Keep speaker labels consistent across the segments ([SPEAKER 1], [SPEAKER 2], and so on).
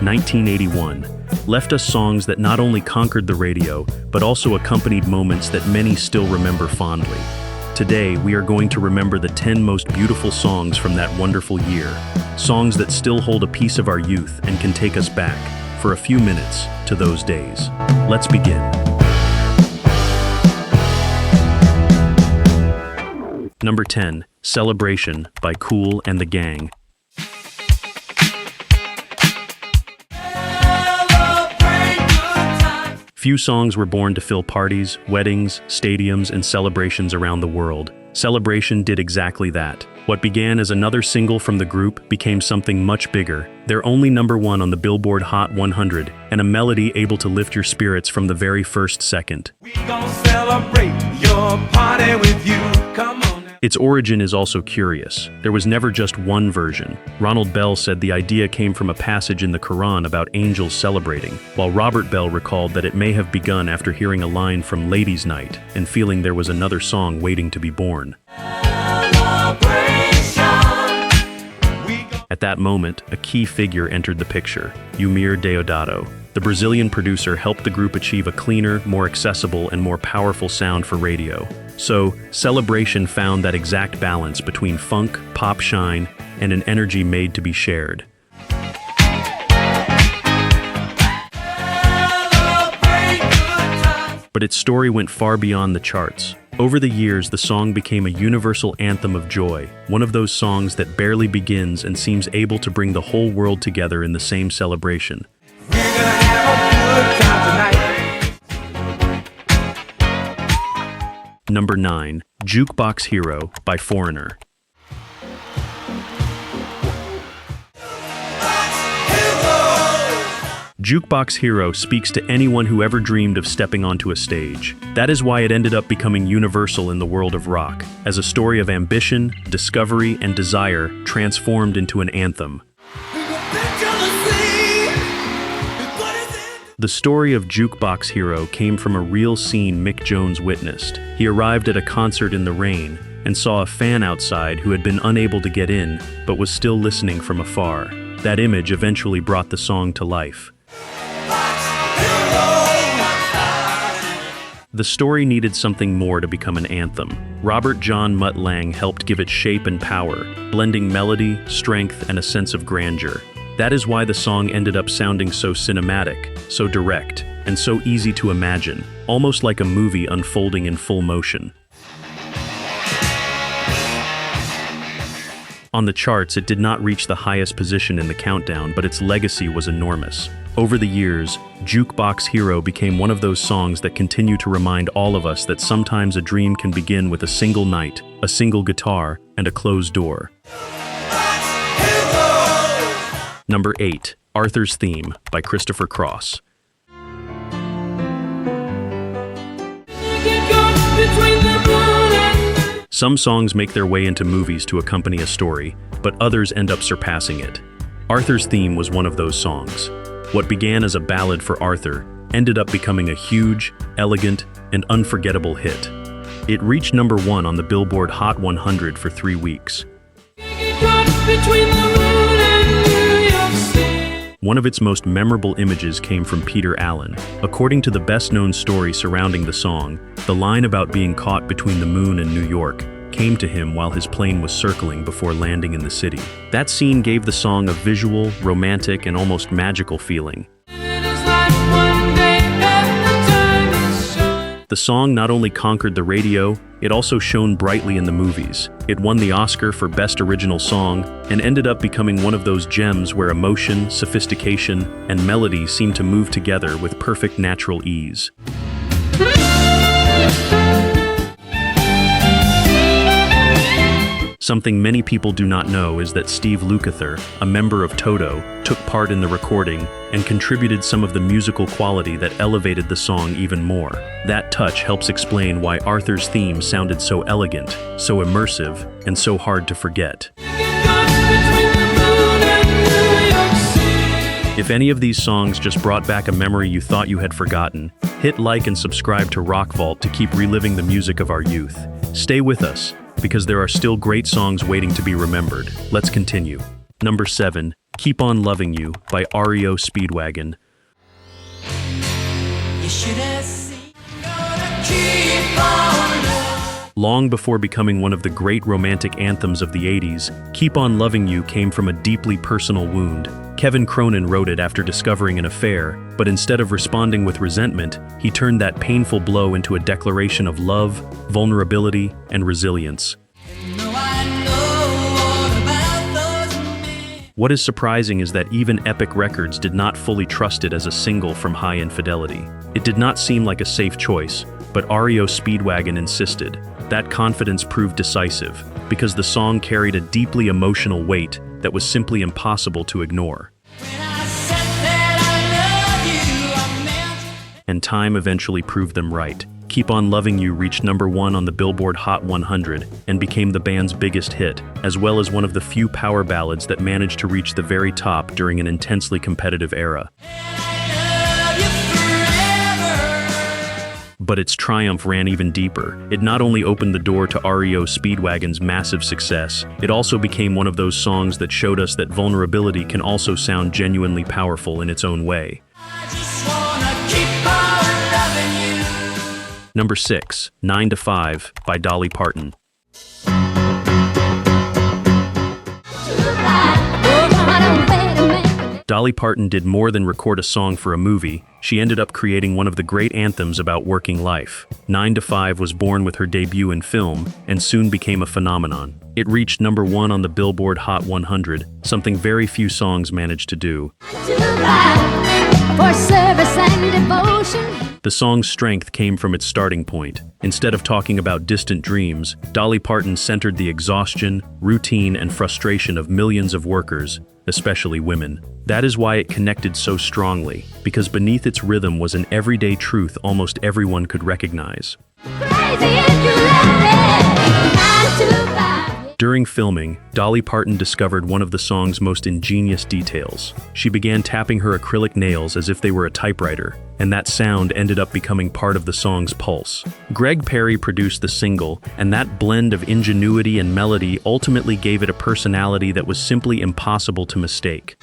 [SPEAKER 1] 1981, left us songs that not only conquered the radio, but also accompanied moments that many still remember fondly. Today, we are going to remember the 10 most beautiful songs from that wonderful year, songs that still hold a piece of our youth and can take us back, for a few minutes, to those days. Let's begin. Number 10, Celebration by Kool and the Gang. Few songs were born to fill parties, weddings, stadiums, and celebrations around the world. Celebration did exactly that. What began as another single from the group became something much bigger. They're only number 1 on the Billboard Hot 100, and a melody able to lift your spirits from the very first second.
[SPEAKER 2] We gon' celebrate your party with you. Come on.
[SPEAKER 1] Its origin is also curious. There was never just one version. Ronald Bell said the idea came from a passage in the Quran about angels celebrating, while Robert Bell recalled that it may have begun after hearing a line from Ladies' Night and feeling there was another song waiting to be born. At that moment, a key figure entered the picture, Eumir Deodato. The Brazilian producer helped the group achieve a cleaner, more accessible, and more powerful sound for radio. So, Celebration found that exact balance between funk, pop shine, and an energy made to be shared. But its story went far beyond the charts. Over the years, the song became a universal anthem of joy, one of those songs that barely begins and seems able to bring the whole world together in the same celebration.
[SPEAKER 2] We're gonna have a good time tonight.
[SPEAKER 1] Number 9, Jukebox Hero by Foreigner. Jukebox Hero speaks to anyone who ever dreamed of stepping onto a stage. That is why it ended up becoming universal in the world of rock, as a story of ambition, discovery, and desire transformed into an anthem. The story of Jukebox Hero came from a real scene Mick Jones witnessed. He arrived at a concert in the rain and saw a fan outside who had been unable to get in, but was still listening from afar. That image eventually brought the song to life. The story needed something more to become an anthem. Robert John Mutt Lange helped give it shape and power, blending melody, strength, and a sense of grandeur. That is why the song ended up sounding so cinematic, so direct, and so easy to imagine, almost like a movie unfolding in full motion. On the charts, it did not reach the highest position in the countdown, but its legacy was enormous. Over the years, Jukebox Hero became one of those songs that continue to remind all of us that sometimes a dream can begin with a single night, a single guitar, and a closed door. Number 8, Arthur's Theme by Christopher Cross. Some songs make their way into movies to accompany a story, but others end up surpassing it. Arthur's Theme was one of those songs. What began as a ballad for Arthur ended up becoming a huge, elegant, and unforgettable hit. It reached number 1 on the Billboard Hot 100 for 3 weeks. One of its most memorable images came from Peter Allen. According to the best-known story surrounding the song, the line about being caught between the moon and New York came to him while his plane was circling before landing in the city. That scene gave the song a visual, romantic, and almost magical feeling. The song not only conquered the radio, it also shone brightly in the movies. It won the Oscar for Best Original Song and ended up becoming one of those gems where emotion, sophistication, and melody seem to move together with perfect natural ease. Something many people do not know is that Steve Lukather, a member of Toto, took part in the recording and contributed some of the musical quality that elevated the song even more. That touch helps explain why Arthur's theme sounded so elegant, so immersive, and so hard to forget. If any of these songs just brought back a memory you thought you had forgotten, hit like and subscribe to RockVault to keep reliving the music of our youth. Stay with us, because there are still great songs waiting to be remembered. Let's continue. Number 7, Keep On Loving You by REO Speedwagon.
[SPEAKER 3] You should have seen. Gonna keep on loving.
[SPEAKER 1] Long before becoming one of the great romantic anthems of the 80s, Keep On Loving You came from a deeply personal wound. Kevin Cronin wrote it after discovering an affair, but instead of responding with resentment, he turned that painful blow into a declaration of love, vulnerability, and resilience.
[SPEAKER 3] No, I know all about those men.
[SPEAKER 1] What is surprising is that even Epic Records did not fully trust it as a single from High Infidelity. It did not seem like a safe choice, but REO Speedwagon insisted. That confidence proved decisive, because the song carried a deeply emotional weight that was simply impossible to ignore.
[SPEAKER 3] When I said that I love you, I meant.
[SPEAKER 1] And time eventually proved them right. Keep On Loving You reached #1 on the Billboard Hot 100 and became the band's biggest hit, as well as one of the few power ballads that managed to reach the very top during an intensely competitive era. But its triumph ran even deeper. It not only opened the door to REO Speedwagon's massive success, it also became one of those songs that showed us that vulnerability can also sound genuinely powerful in its own way.
[SPEAKER 3] I just wanna keep on loving you.
[SPEAKER 1] Number 6, 9 to 5 by Dolly Parton. Dolly Parton did more than record a song for a movie. She ended up creating one of the great anthems about working life. 9 to 5 was born with her debut in film and soon became a phenomenon. It reached #1 on the Billboard Hot 100, something very few songs managed to do.
[SPEAKER 4] For service and devotion.
[SPEAKER 1] The song's strength came from its starting point. Instead of talking about distant dreams, Dolly Parton centered the exhaustion, routine, and frustration of millions of workers, especially women. That is why it connected so strongly, because beneath its rhythm was an everyday truth almost everyone could recognize.
[SPEAKER 4] Crazy if you let me. 9 to 5.
[SPEAKER 1] During filming, Dolly Parton discovered one of the song's most ingenious details. She began tapping her acrylic nails as if they were a typewriter, and that sound ended up becoming part of the song's pulse. Greg Perry produced the single, and that blend of ingenuity and melody ultimately gave it a personality that was simply impossible to mistake.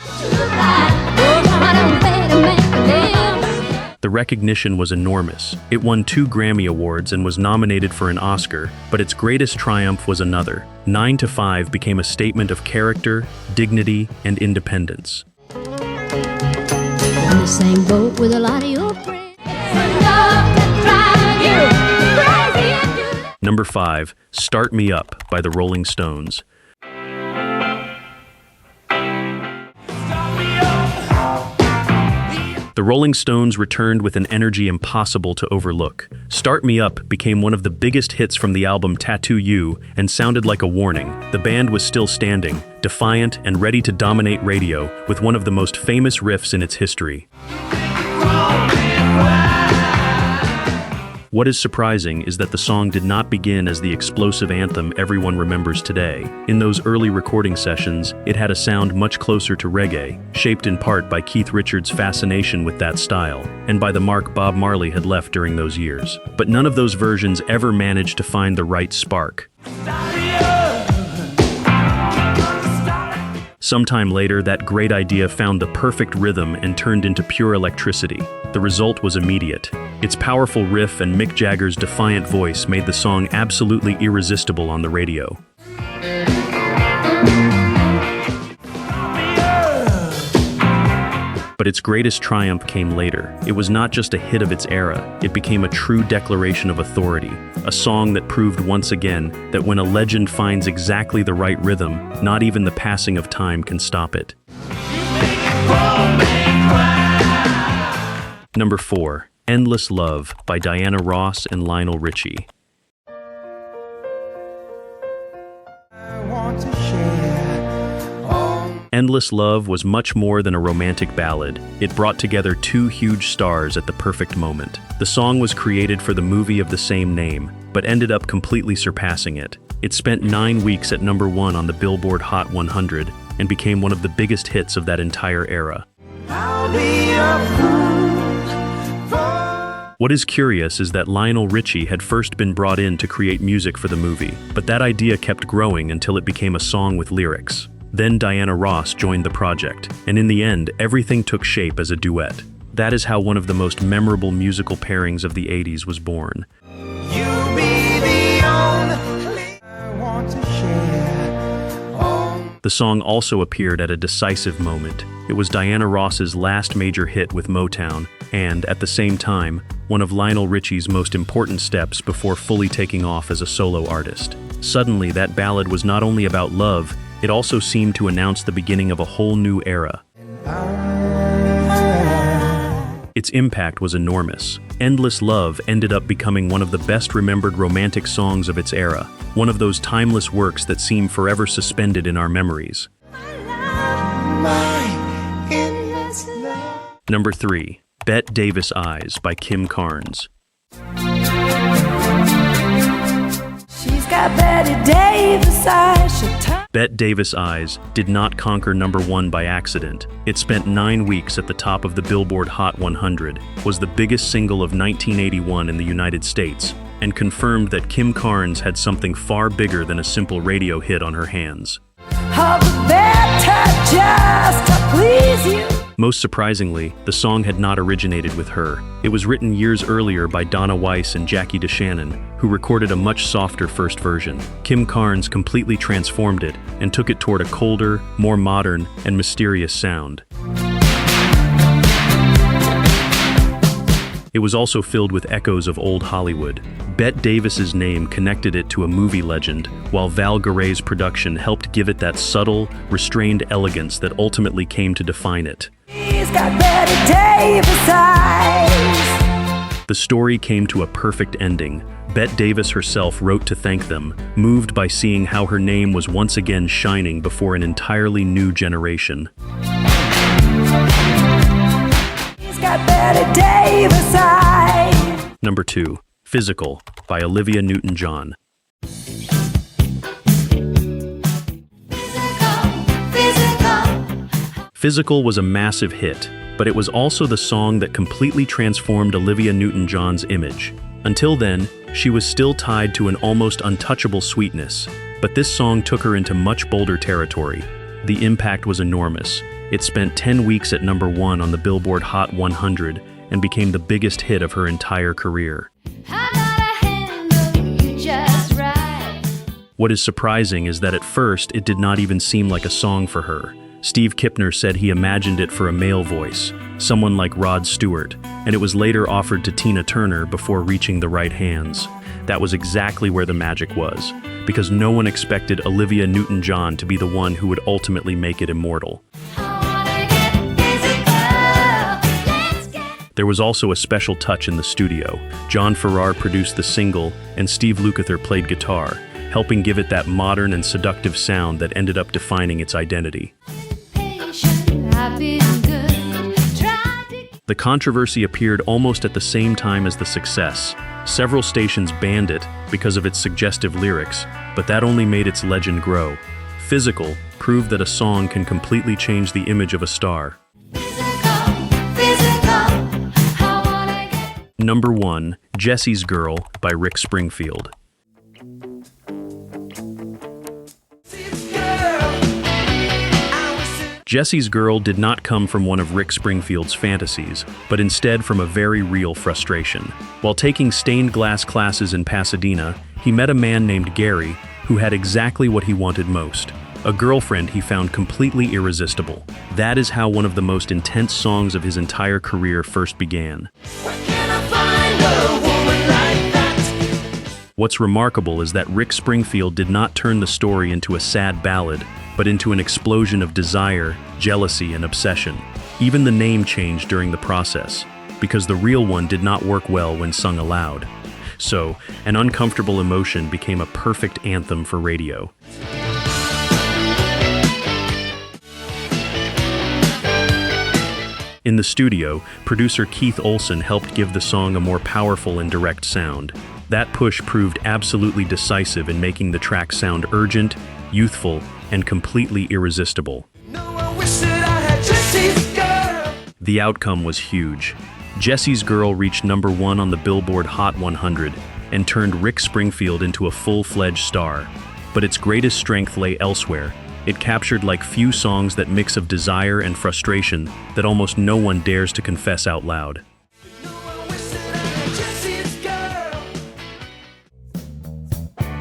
[SPEAKER 1] The recognition was enormous. It won 2 Grammy Awards and was nominated for an Oscar, but its greatest triumph was another. 9 to 5 became a statement of character, dignity, and independence.
[SPEAKER 4] In the same boat with a lot of your friends. Enough to drive you crazy if you let.
[SPEAKER 1] Number 5, Start Me Up by the Rolling Stones. The Rolling Stones returned with an energy impossible to overlook. Start Me Up became one of the biggest hits from the album Tattoo You and sounded like a warning. The band was still standing, defiant and ready to dominate radio with one of the most famous riffs in its history. What is surprising is that the song did not begin as the explosive anthem everyone remembers today. In those early recording sessions, it had a sound much closer to reggae, shaped in part by Keith Richards' fascination with that style, and by the mark Bob Marley had left during those years. But none of those versions ever managed to find the right spark. Sometime later, that great idea found the perfect rhythm and turned into pure electricity. The result was immediate. Its powerful riff and Mick Jagger's defiant voice made the song absolutely irresistible on the radio. But its greatest triumph came later. It was not just a hit of its era, it became a true declaration of authority, a song that proved once again that when a legend finds exactly the right rhythm, not even the passing of time can stop it. Number 4, Endless Love by Diana Ross and Lionel Richie. Endless Love was much more than a romantic ballad. It brought together 2 huge stars at the perfect moment. The song was created for the movie of the same name, but ended up completely surpassing it. It spent 9 weeks at #1 on the Billboard Hot 100 and became one of the biggest hits of that entire era. What is curious is that Lionel Richie had first been brought in to create music for the movie, but that idea kept growing until it became a song with lyrics. Then Diana Ross joined the project, and in the end, everything took shape as a duet. That is how one of the most memorable musical pairings of the 80s was born.
[SPEAKER 2] You be the only I want to share. Oh.
[SPEAKER 1] The song also appeared at a decisive moment. It was Diana Ross's last major hit with Motown, and, at the same time, one of Lionel Richie's most important steps before fully taking off as a solo artist. Suddenly, that ballad was not only about love, it also seemed to announce the beginning of a whole new era. Its impact was enormous. Endless Love ended up becoming one of the best remembered romantic songs of its era, one of those timeless works that seem forever suspended in our memories. Number 3. Bette Davis Eyes by Carnes.
[SPEAKER 3] She's got Bette Davis eyes.
[SPEAKER 1] Bette Davis Eyes did not conquer number 1 by accident. It spent 9 weeks at the top of the Billboard Hot 100, was the biggest single of 1981 in the United States, and confirmed that Carnes had something far bigger than a simple radio hit on her hands.
[SPEAKER 3] Just to please you.
[SPEAKER 1] Most surprisingly, the song had not originated with her. It was written years earlier by Donna Weiss and Jackie DeShannon, who recorded a much softer first version. Carnes completely transformed it and took it toward a colder, more modern, and mysterious sound. It was also filled with echoes of old Hollywood. Bette Davis's name connected it to a movie legend, while Val Garay's production helped give it that subtle, restrained elegance that ultimately came to define it.
[SPEAKER 3] She's got Bette Davis eyes.
[SPEAKER 1] The story came to a perfect ending. Bette Davis herself wrote to thank them, moved by seeing how her name was once again shining before an entirely new generation.
[SPEAKER 3] She's got Bette Davis eyes.
[SPEAKER 1] Number 2. Physical by Olivia Newton-John. Physical was a massive hit, but it was also the song that completely transformed Olivia Newton-John's image. Until then, she was still tied to an almost untouchable sweetness, but this song took her into much bolder territory. The impact was enormous. It spent 10 weeks at number 1 on the Billboard Hot 100 and became the biggest hit of her entire career. What is surprising is that at first it did not even seem like a song for her. Steve Kipner said he imagined it for a male voice, someone like Rod Stewart, and it was later offered to Tina Turner before reaching the right hands. That was exactly where the magic was, because no one expected Olivia Newton-John to be the one who would ultimately make it immortal. There was also a special touch in the studio. John Farrar produced the single, and Steve Lukather played guitar, helping give it that modern and seductive sound that ended up defining its identity. The controversy appeared almost at the same time as the success. Several stations banned it because of its suggestive lyrics, but that only made its legend grow. Physical proved that a song can completely change the image of a star. Number 1, Jesse's Girl by Rick Springfield. Jesse's Girl did not come from one of Rick Springfield's fantasies, but instead from a very real frustration. While taking stained glass classes in Pasadena, he met a man named Gary who had exactly what he wanted most: a girlfriend he found completely irresistible. That is how one of the most intense songs of his entire career first began. What's remarkable is that Rick Springfield did not turn the story into a sad ballad, but into an explosion of desire, jealousy, and obsession. Even the name changed during the process, because the real one did not work well when sung aloud. So, an uncomfortable emotion became a perfect anthem for radio. In the studio, producer Keith Olsen helped give the song a more powerful and direct sound. That push proved absolutely decisive in making the track sound urgent, youthful, and completely irresistible. The outcome was huge. Jesse's Girl reached number 1 on the Billboard Hot 100 and turned Rick Springfield into a full-fledged star. But its greatest strength lay elsewhere. It captured like few songs that mix of desire and frustration that almost no one dares to confess out loud.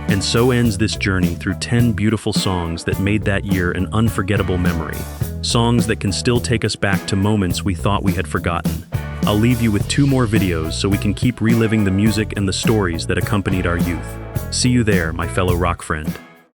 [SPEAKER 1] And so ends this journey through 10 beautiful songs that made that year an unforgettable memory. Songs that can still take us back to moments we thought we had forgotten. I'll leave you with 2 more videos so we can keep reliving the music and the stories that accompanied our youth. See you there, my fellow rock friend.